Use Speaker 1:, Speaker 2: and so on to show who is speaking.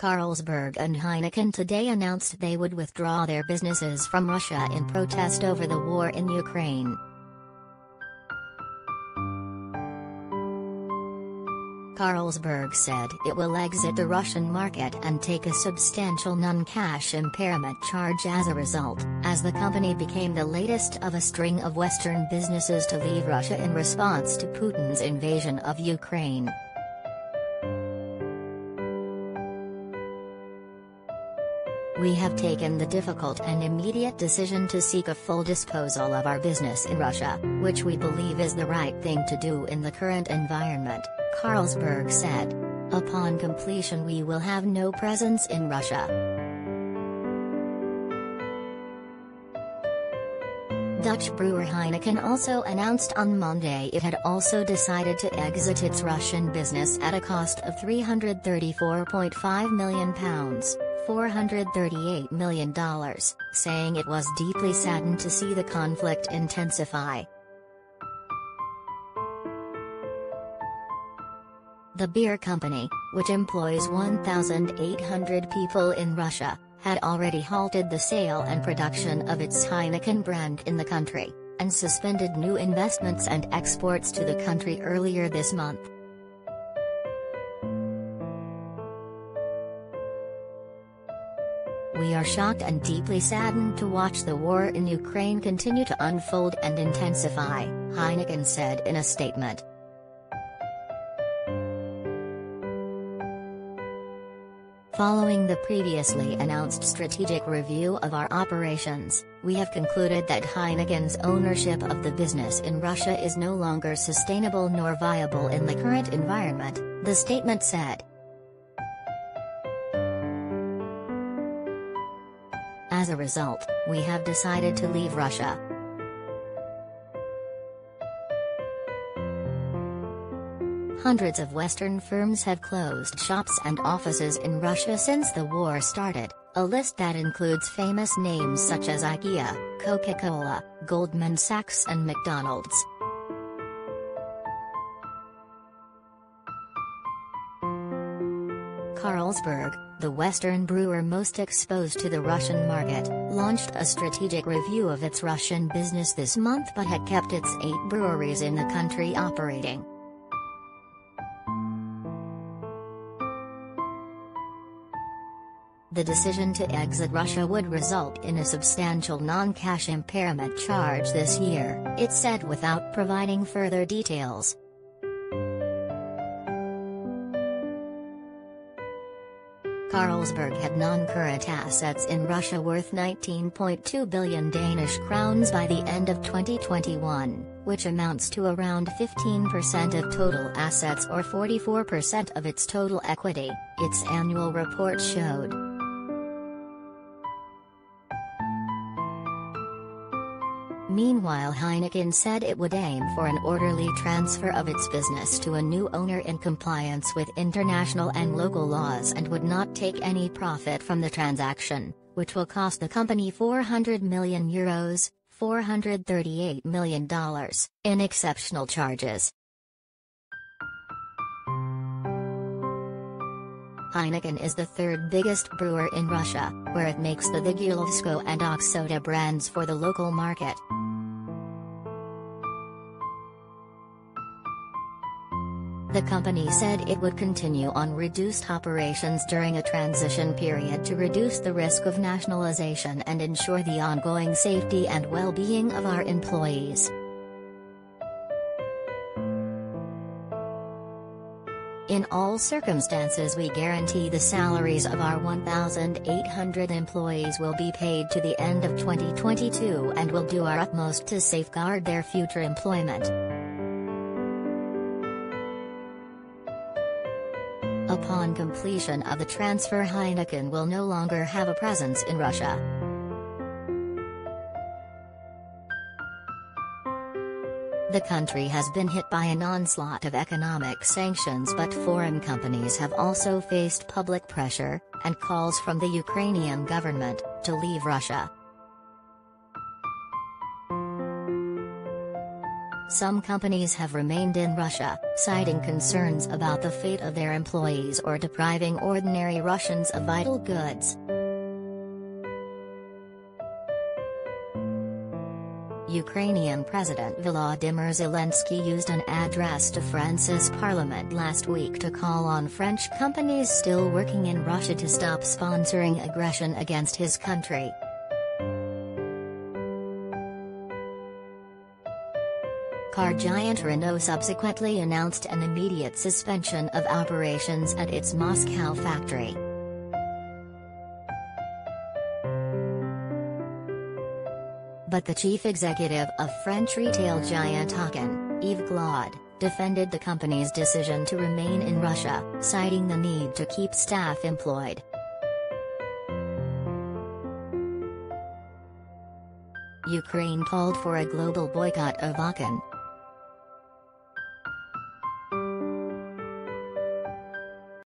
Speaker 1: Carlsberg and Heineken today announced they would withdraw their businesses from Russia in protest over the war in Ukraine. Carlsberg said it will exit the Russian market and take a substantial non-cash impairment charge as a result, as the company became the latest of a string of Western businesses to leave Russia in response to Putin's invasion of Ukraine. We have taken the difficult and immediate decision to seek a full disposal of our business in Russia, which we believe is the right thing to do in the current environment, Carlsberg said. Upon completion, we will have no presence in Russia. Dutch brewer Heineken also announced on Monday it had also decided to exit its Russian business at a cost of £334.5 million. $438 million, saying it was deeply saddened to see the conflict intensify. The beer company, which employs 1,800 people in Russia, had already halted the sale and production of its Heineken brand in the country, and suspended new investments and exports to the country earlier this month. We are shocked and deeply saddened to watch the war in Ukraine continue to unfold and intensify, Heineken said in a statement. Following the previously announced strategic review of our operations, we have concluded that Heineken's ownership of the business in Russia is no longer sustainable nor viable in the current environment, the statement said. As a result, we have decided to leave Russia. Hundreds of Western firms have closed shops and offices in Russia since the war started, a list that includes famous names such as IKEA, Coca-Cola, Goldman Sachs and McDonald's. Carlsberg, the Western brewer most exposed to the Russian market, launched a strategic review of its Russian business this month but had kept its 8 breweries in the country operating. The decision to exit Russia would result in a substantial non-cash impairment charge this year, it said without providing further details. Carlsberg had non-current assets in Russia worth 19.2 billion Danish crowns by the end of 2021, which amounts to around 15% of total assets or 44% of its total equity, its annual report showed. Meanwhile, Heineken said it would aim for an orderly transfer of its business to a new owner in compliance with international and local laws and would not take any profit from the transaction, which will cost the company €400 million, $438 million, in exceptional charges. Heineken is the third biggest brewer in Russia, where it makes the Vigulovskoye and Oxsoda brands for the local market. The company said it would continue on reduced operations during a transition period to reduce the risk of nationalization and ensure the ongoing safety and well-being of our employees. In all circumstances, we guarantee the salaries of our 1,800 employees will be paid to the end of 2022 and will do our utmost to safeguard their future employment. Upon completion of the transfer, Heineken will no longer have a presence in Russia. The country has been hit by an onslaught of economic sanctions, but foreign companies have also faced public pressure, and calls from the Ukrainian government, to leave Russia. Some companies have remained in Russia, citing concerns about the fate of their employees or depriving ordinary Russians of vital goods. Ukrainian President Volodymyr Zelensky used an address to France's parliament last week to call on French companies still working in Russia to stop sponsoring aggression against his country. Car giant Renault subsequently announced an immediate suspension of operations at its Moscow factory. But the chief executive of French retail giant Heineken, Yves Claude, defended the company's decision to remain in Russia, citing the need to keep staff employed. Ukraine called for a global boycott of Heineken,